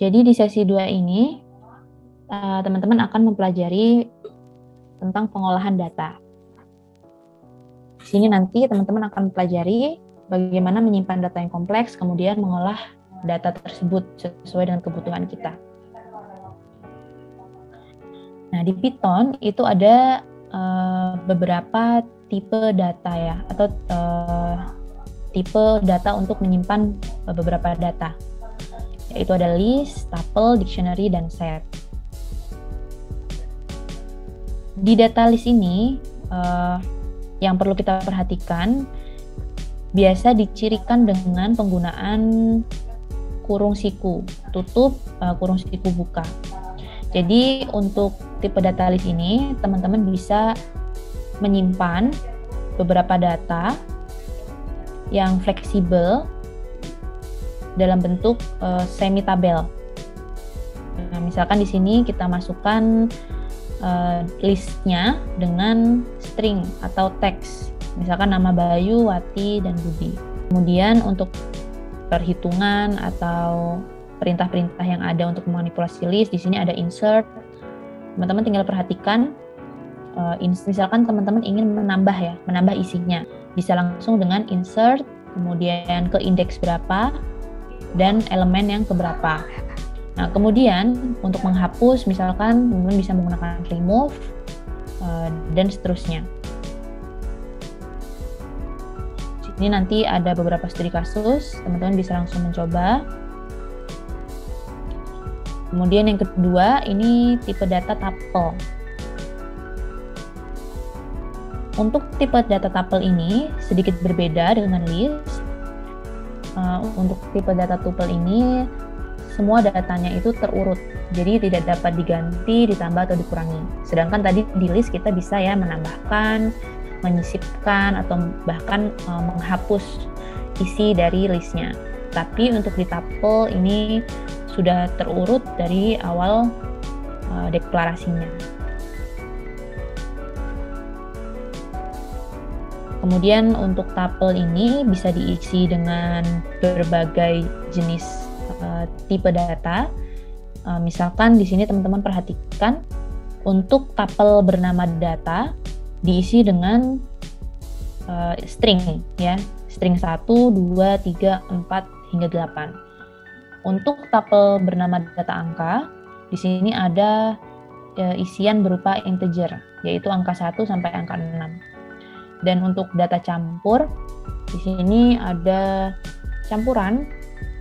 Jadi di sesi 2 ini, teman-teman akan mempelajari tentang pengolahan data. Di sini nanti teman-teman akan mempelajari bagaimana menyimpan data yang kompleks, kemudian mengolah data tersebut sesuai dengan kebutuhan kita. Nah, di Python itu ada beberapa tipe data ya, atau tipe data untuk menyimpan beberapa data, yaitu ada list, tuple, dictionary, dan set. Di data list ini, yang perlu kita perhatikan, biasa dicirikan dengan penggunaan kurung siku, tutup, kurung siku buka. Jadi untuk tipe data list ini, teman-teman bisa menyimpan beberapa data yang fleksibel dalam bentuk semi tabel. Nah, misalkan di sini kita masukkan listnya dengan string atau teks, misalkan nama Bayu, Wati, dan Budi. Kemudian untuk perhitungan atau perintah-perintah yang ada untuk memanipulasi list, di sini ada insert. Teman-teman tinggal perhatikan, misalkan teman-teman ingin menambah isinya, bisa langsung dengan insert, kemudian ke indeks berapa, dan elemen yang keberapa. Nah, kemudian untuk menghapus, misalkan teman-teman bisa menggunakan remove, dan seterusnya. Ini nanti ada beberapa studi kasus, teman-teman bisa langsung mencoba. Kemudian yang kedua, ini tipe data tuple. Untuk tipe data tuple ini sedikit berbeda dengan list. Untuk tipe data tuple ini, semua datanya itu terurut, jadi tidak dapat diganti, ditambah, atau dikurangi. Sedangkan tadi di list kita bisa ya menambahkan, menyisipkan, atau bahkan menghapus isi dari listnya. Tapi untuk di tuple ini sudah terurut dari awal deklarasinya. Kemudian untuk tuple ini bisa diisi dengan berbagai jenis tipe data. Misalkan di sini teman-teman perhatikan, untuk tuple bernama data diisi dengan string ya, string 1, 2, 3, 4 hingga 8. Untuk tuple bernama data angka, di sini ada isian berupa integer, yaitu angka 1 sampai angka 6. Dan untuk data campur, di sini ada campuran.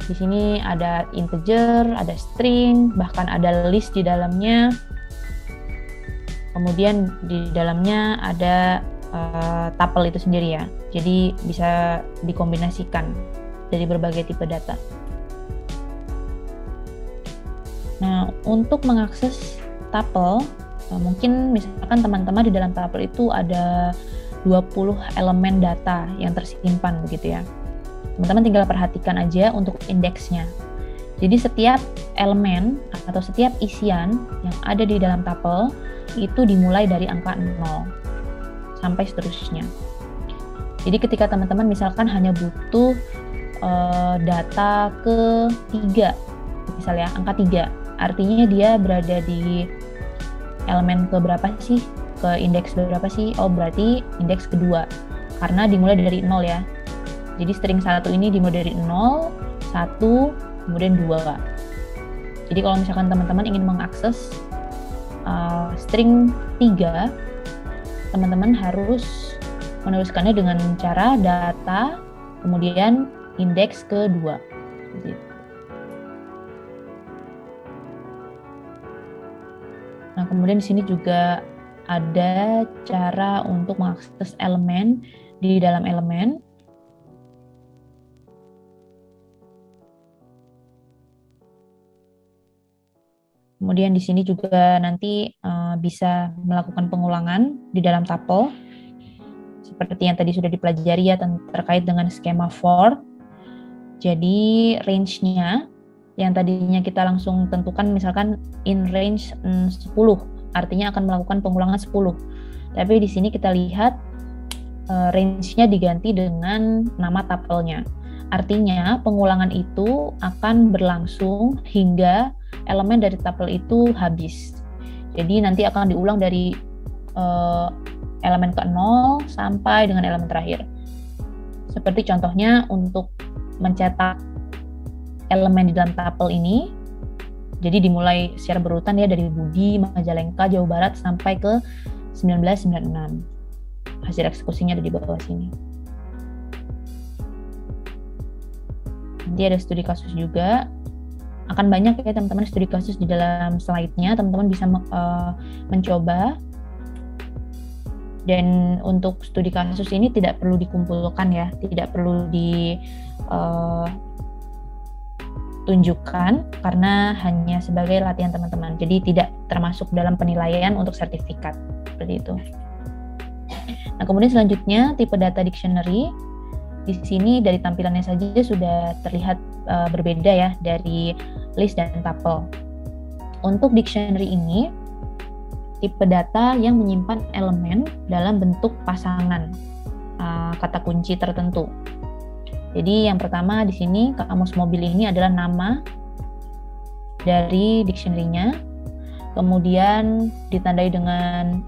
Di sini ada integer, ada string, bahkan ada list di dalamnya. Kemudian di dalamnya ada tuple itu sendiri ya. Jadi bisa dikombinasikan dari berbagai tipe data. Nah, untuk mengakses tuple, mungkin misalkan teman-teman di dalam tuple itu ada 20 elemen data yang tersimpan begitu ya. Teman-teman tinggal perhatikan aja untuk indeksnya. Jadi setiap elemen atau setiap isian yang ada di dalam tuple itu dimulai dari angka 0 sampai seterusnya. Jadi ketika teman-teman misalkan hanya butuh data ke-3, misalnya angka 3, artinya dia berada di elemen ke berapa sih? Ke indeks berapa sih? Oh, berarti indeks kedua, karena dimulai dari 0 ya. Jadi string 1 ini dimulai dari 0, 1, kemudian 2. Jadi kalau misalkan teman-teman ingin mengakses string 3, teman-teman harus menuliskannya dengan cara data, kemudian indeks kedua. Gitu. Nah, kemudian di sini juga ada cara untuk mengakses elemen di dalam elemen. Kemudian di sini juga nanti bisa melakukan pengulangan di dalam tuple, seperti yang tadi sudah dipelajari ya, terkait dengan skema for. Jadi range-nya yang tadinya kita langsung tentukan misalkan in range 10, artinya akan melakukan pengulangan 10. Tapi di sini kita lihat range-nya diganti dengan nama tuple-nya. Artinya pengulangan itu akan berlangsung hingga elemen dari tuple itu habis. Jadi nanti akan diulang dari elemen ke-0 sampai dengan elemen terakhir. Seperti contohnya untuk mencetak elemen di dalam tuple ini, jadi dimulai secara berurutan ya dari Budi, Majalengka, Jawa Barat sampai ke 1996. Hasil eksekusinya ada di bawah sini. Nanti ada studi kasus juga. Akan banyak ya teman-teman studi kasus di dalam slide-nya. Teman-teman bisa mencoba. Dan untuk studi kasus ini tidak perlu dikumpulkan ya, tidak perlu ditunjukkan karena hanya sebagai latihan teman-teman. Jadi tidak termasuk dalam penilaian untuk sertifikat seperti itu. Nah, kemudian selanjutnya tipe data dictionary. Di sini dari tampilannya saja sudah terlihat berbeda ya dari list dan tuple. Untuk dictionary ini tipe data yang menyimpan elemen dalam bentuk pasangan kata kunci tertentu. Jadi yang pertama di sini kamus mobil ini adalah nama dari dictionary-nya, kemudian ditandai dengan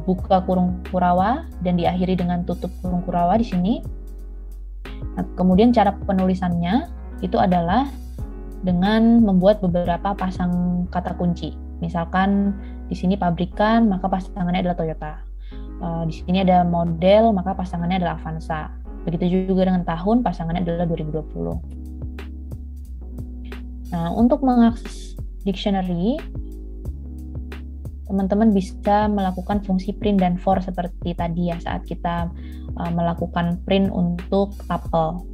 buka kurung kurawa dan diakhiri dengan tutup kurung kurawa di sini. Nah, kemudian cara penulisannya itu adalah dengan membuat beberapa pasang kata kunci. Misalkan di sini pabrikan, maka pasangannya adalah Toyota. Di sini ada model, maka pasangannya adalah Avanza. Begitu juga dengan tahun, pasangannya adalah 2020. Nah, untuk mengakses dictionary, teman-teman bisa melakukan fungsi print dan for seperti tadi ya saat kita melakukan print untuk tuple.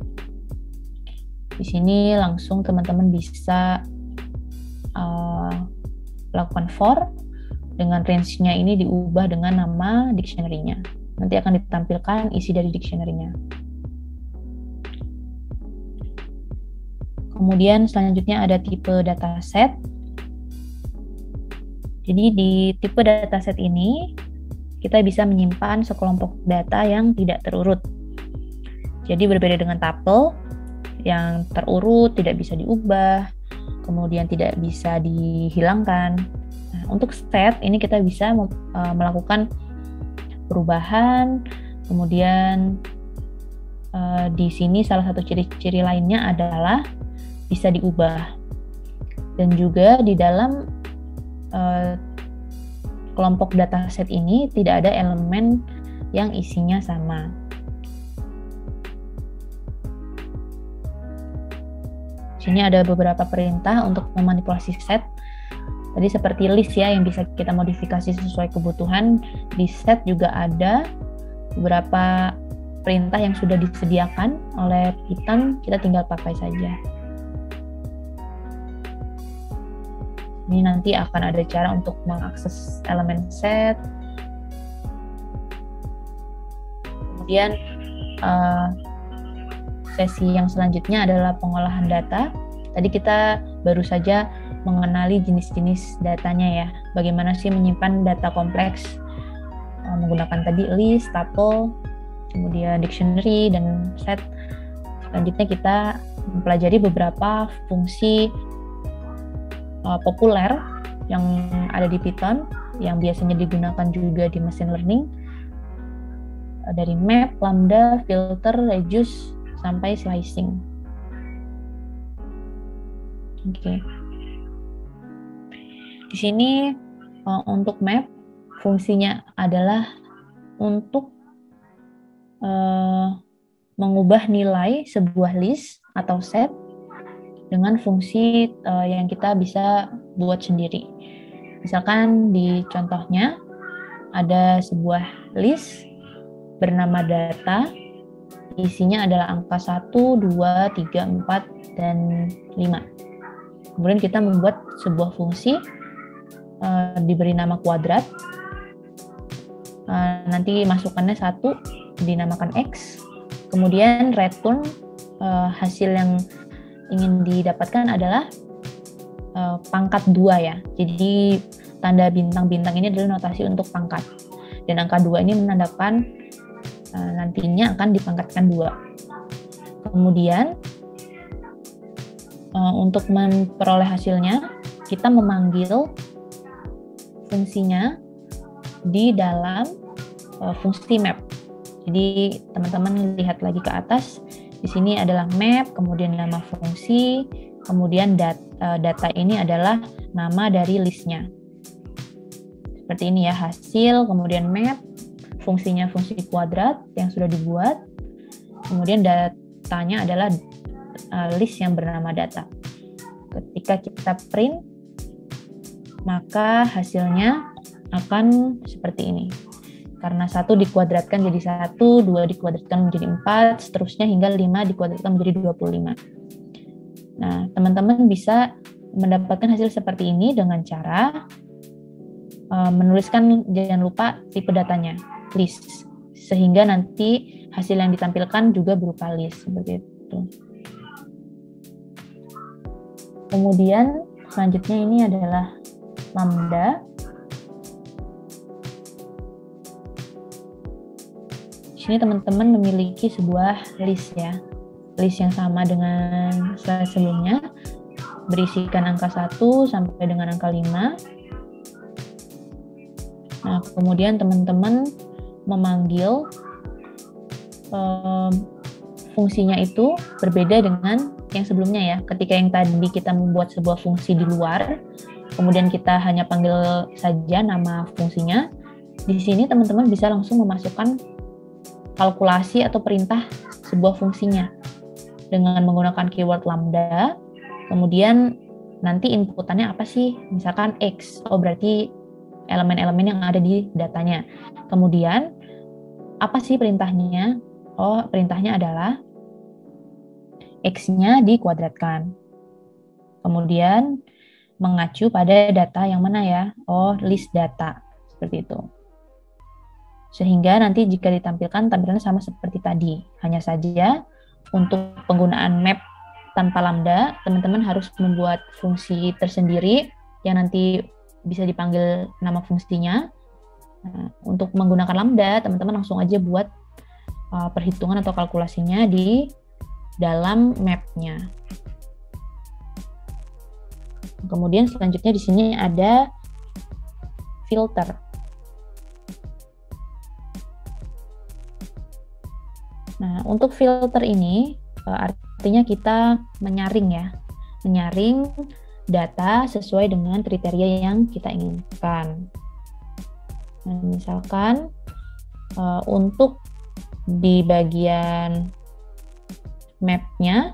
Di sini langsung teman-teman bisa lakukan for dengan range-nya ini diubah dengan nama dictionary-nya. Nanti akan ditampilkan isi dari dictionary-nya. Kemudian selanjutnya ada tipe dataset. Jadi di tipe dataset ini kita bisa menyimpan sekelompok data yang tidak terurut. Jadi berbeda dengan tuple yang terurut, tidak bisa diubah, kemudian tidak bisa dihilangkan. Nah, untuk set ini kita bisa melakukan perubahan, kemudian di sini salah satu ciri-ciri lainnya adalah bisa diubah. Dan juga di dalam kelompok dataset ini tidak ada elemen yang isinya sama. Sini ada beberapa perintah untuk memanipulasi set. Tadi seperti list ya yang bisa kita modifikasi sesuai kebutuhan. Di set juga ada beberapa perintah yang sudah disediakan oleh Python, kita tinggal pakai saja. Ini nanti akan ada cara untuk mengakses elemen set. Kemudian sesi yang selanjutnya adalah pengolahan data. Tadi kita baru saja mengenali jenis-jenis datanya ya. Bagaimana sih menyimpan data kompleks menggunakan tadi list, tuple, kemudian dictionary, dan set. Selanjutnya kita mempelajari beberapa fungsi populer yang ada di Python, yang biasanya digunakan juga di machine learning. Dari map, lambda, filter, reduce, sampai slicing. Oke. Di sini untuk map fungsinya adalah untuk mengubah nilai sebuah list atau set dengan fungsi yang kita bisa buat sendiri. Misalkan di contohnya ada sebuah list bernama data. Isinya adalah angka 1, 2, 3, 4, dan 5. Kemudian kita membuat sebuah fungsi diberi nama kuadrat. Nanti masukannya 1 dinamakan X. Kemudian return hasil yang ingin didapatkan adalah pangkat 2 ya. Jadi tanda bintang-bintang ini adalah notasi untuk pangkat. Dan angka 2 ini menandakan nantinya akan dipangkatkan 2. Kemudian untuk memperoleh hasilnya, kita memanggil fungsinya di dalam fungsi map. Jadi teman-teman lihat lagi ke atas, di sini adalah map, kemudian nama fungsi, kemudian data ini adalah nama dari listnya. Seperti ini ya, hasil, kemudian map, fungsinya fungsi kuadrat yang sudah dibuat, kemudian datanya adalah list yang bernama data. Ketika kita print, maka hasilnya akan seperti ini. Karena 1 dikuadratkan jadi 1, 2 dikuadratkan menjadi 4, seterusnya hingga 5 dikuadratkan menjadi 25. Nah, teman-teman bisa mendapatkan hasil seperti ini dengan cara menuliskan, jangan lupa tipe datanya, list. Sehingga nanti hasil yang ditampilkan juga berupa list, seperti itu. Kemudian selanjutnya ini adalah lambda. Di sini teman-teman memiliki sebuah list ya. List yang sama dengan slide sebelumnya, berisikan angka 1 sampai dengan angka 5. Nah, kemudian teman-teman memanggil fungsinya itu berbeda dengan yang sebelumnya ya. Ketika yang tadi kita membuat sebuah fungsi di luar, kemudian kita hanya panggil saja nama fungsinya, di sini teman-teman bisa langsung memasukkan kalkulasi atau perintah sebuah fungsinya dengan menggunakan keyword lambda. Kemudian nanti inputannya apa sih? Misalkan X, berarti elemen-elemen yang ada di datanya. Kemudian apa sih perintahnya? Perintahnya adalah X-nya dikuadratkan. Kemudian mengacu pada data yang mana ya? List data. Seperti itu. Sehingga nanti jika ditampilkan, tampilannya sama seperti tadi. Hanya saja untuk penggunaan map tanpa lambda, teman-teman harus membuat fungsi tersendiri yang nanti bisa dipanggil nama fungsinya. Nah, untuk menggunakan lambda, teman-teman langsung aja buat perhitungan atau kalkulasinya di dalam map-nya. Kemudian selanjutnya di sini ada filter. Nah, untuk filter ini artinya kita menyaring ya. Menyaring data sesuai dengan kriteria yang kita inginkan. Nah, misalkan untuk di bagian map-nya,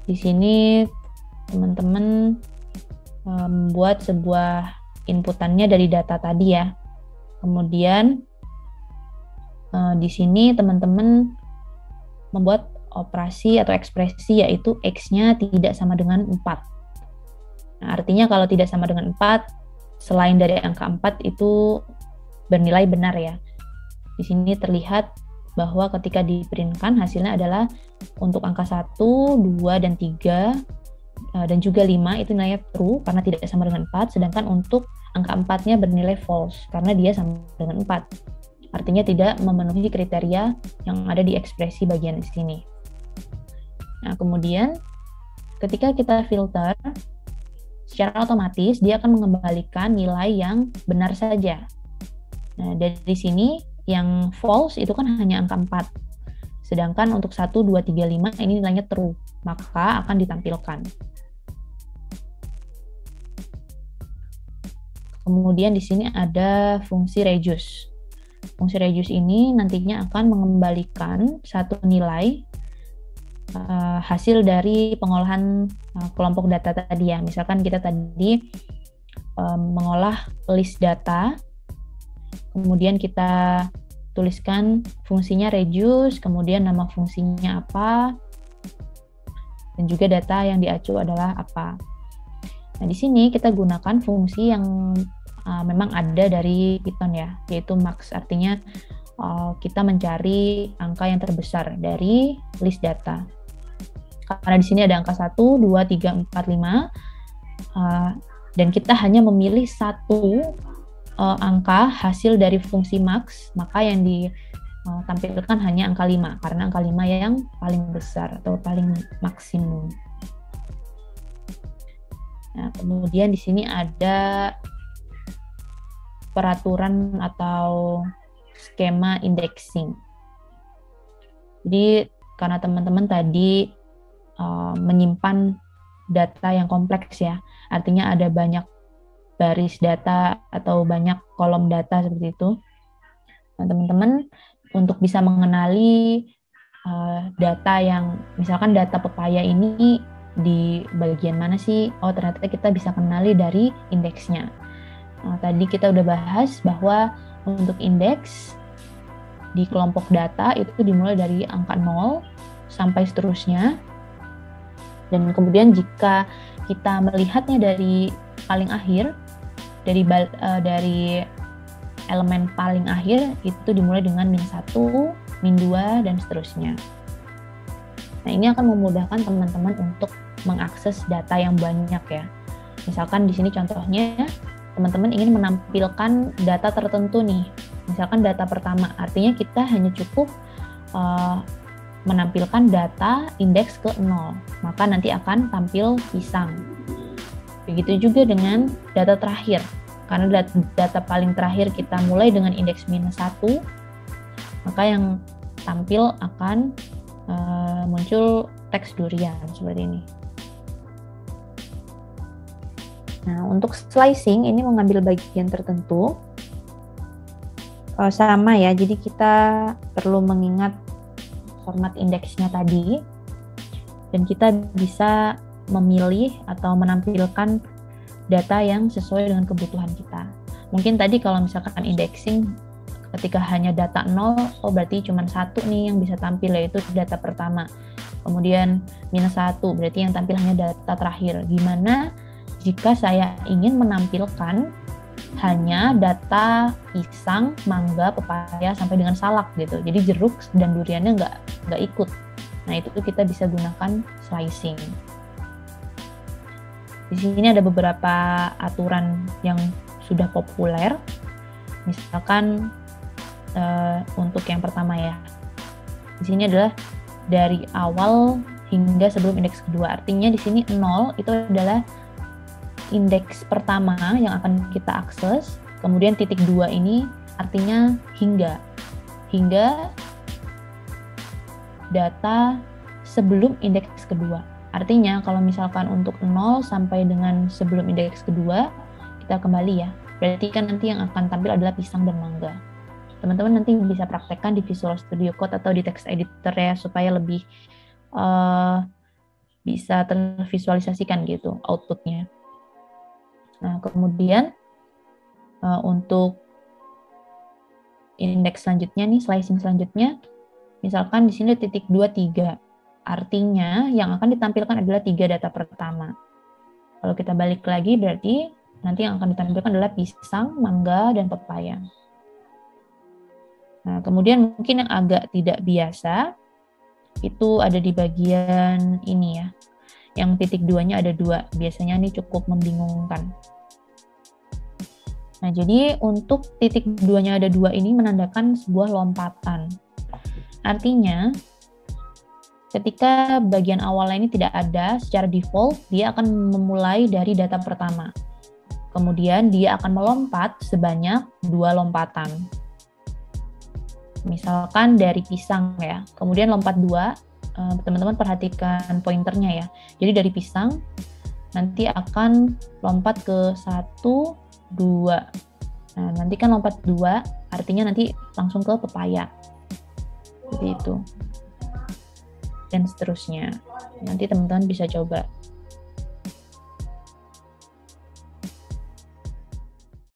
di sini teman-teman membuat sebuah inputannya dari data tadi ya. Kemudian di sini teman-teman membuat operasi atau ekspresi yaitu X-nya tidak sama dengan 4. Nah, artinya kalau tidak sama dengan 4, selain dari angka 4 itu bernilai benar ya. Di sini terlihat bahwa ketika di-print-kan hasilnya adalah untuk angka 1, 2, dan 3, dan juga 5 itu nilainya true karena tidak sama dengan 4, sedangkan untuk angka 4-nya bernilai false karena dia sama dengan 4. Artinya tidak memenuhi kriteria yang ada di ekspresi bagian di sini. Nah, kemudian ketika kita filter, secara otomatis dia akan mengembalikan nilai yang benar saja. Nah, dari sini yang false itu kan hanya angka 4. Sedangkan untuk 1, 2, 3, 5 ini nilainya true, maka akan ditampilkan. Kemudian di sini ada fungsi reduce. Fungsi reduce ini nantinya akan mengembalikan satu nilai hasil dari pengolahan kelompok data tadi ya. Misalkan kita tadi mengolah list data, kemudian kita tuliskan fungsinya reduce, kemudian nama fungsinya apa, dan juga data yang diacu adalah apa. Nah, di sini kita gunakan fungsi yang memang ada dari Python ya, yaitu max. Artinya kita mencari angka yang terbesar dari list data. Karena di sini ada angka 1, 2, 3, 4, 5, dan kita hanya memilih satu angka hasil dari fungsi max, maka yang tampilkan hanya angka 5, karena angka 5 yang paling besar atau paling maksimum. Nah, kemudian di sini ada peraturan atau skema indexing. Jadi karena teman-teman tadi menyimpan data yang kompleks ya, artinya ada banyak baris data atau banyak kolom data seperti itu. Nah, teman-teman untuk bisa mengenali data yang, misalkan data pepaya ini di bagian mana sih? Oh, ternyata kita bisa kenali dari indeksnya. Tadi kita udah bahas bahwa untuk indeks di kelompok data itu dimulai dari angka 0 sampai seterusnya. Dan kemudian jika kita melihatnya dari paling akhir, dari elemen paling akhir itu dimulai dengan -1, -2, dan seterusnya. Nah, ini akan memudahkan teman-teman untuk mengakses data yang banyak ya. Misalkan di sini contohnya, teman-teman ingin menampilkan data tertentu nih. Misalkan data pertama, artinya kita hanya cukup menampilkan data indeks ke 0, maka nanti akan tampil pisang. Begitu juga dengan data terakhir. Karena data paling terakhir kita mulai dengan indeks -1, maka yang tampil akan muncul teks durian seperti ini. Nah, untuk slicing ini mengambil bagian tertentu. Sama ya, jadi kita perlu mengingat format indeksnya tadi, dan kita bisa memilih atau menampilkan data yang sesuai dengan kebutuhan kita. Mungkin tadi kalau misalkan indexing ketika hanya data 0, oh berarti cuma 1 nih yang bisa tampil, yaitu data pertama. Kemudian -1, berarti yang tampil hanya data terakhir. Gimana jika saya ingin menampilkan hanya data pisang, mangga, pepaya, sampai dengan salak gitu. Jadi jeruk dan duriannya nggak ikut. Nah, itu kita bisa gunakan slicing. Di sini ada beberapa aturan yang sudah populer. Misalkan untuk yang pertama ya. Di sini adalah dari awal hingga sebelum indeks kedua. Artinya di sini 0 itu adalah indeks pertama yang akan kita akses. Kemudian titik 2 ini artinya hingga data sebelum indeks kedua. Artinya kalau misalkan untuk 0 sampai dengan sebelum indeks kedua, kita kembali ya. Berarti kan nanti yang akan tampil adalah pisang dan mangga. Teman-teman nanti bisa praktekkan di Visual Studio Code atau di text editor ya, supaya lebih bisa tervisualisasikan gitu outputnya. Nah, kemudian untuk indeks selanjutnya nih, slicing selanjutnya, misalkan di sini titik 2, 3. Artinya yang akan ditampilkan adalah 3 data pertama. Kalau kita balik lagi, berarti nanti yang akan ditampilkan adalah pisang, mangga, dan pepaya. Nah, kemudian mungkin yang agak tidak biasa, itu ada di bagian ini ya. Yang titik 2-nya ada 2. Biasanya ini cukup membingungkan. Nah, jadi untuk titik 2-nya ada 2 ini menandakan sebuah lompatan. Artinya, ketika bagian awalnya ini tidak ada, secara default dia akan memulai dari data pertama. Kemudian dia akan melompat sebanyak 2 lompatan. Misalkan dari pisang ya, kemudian lompat 2, teman-teman perhatikan pointernya ya. Jadi dari pisang nanti akan lompat ke 1, 2. Nah, nanti kan lompat 2, artinya nanti langsung ke pepaya. Seperti itu. Dan seterusnya. Nanti teman-teman bisa coba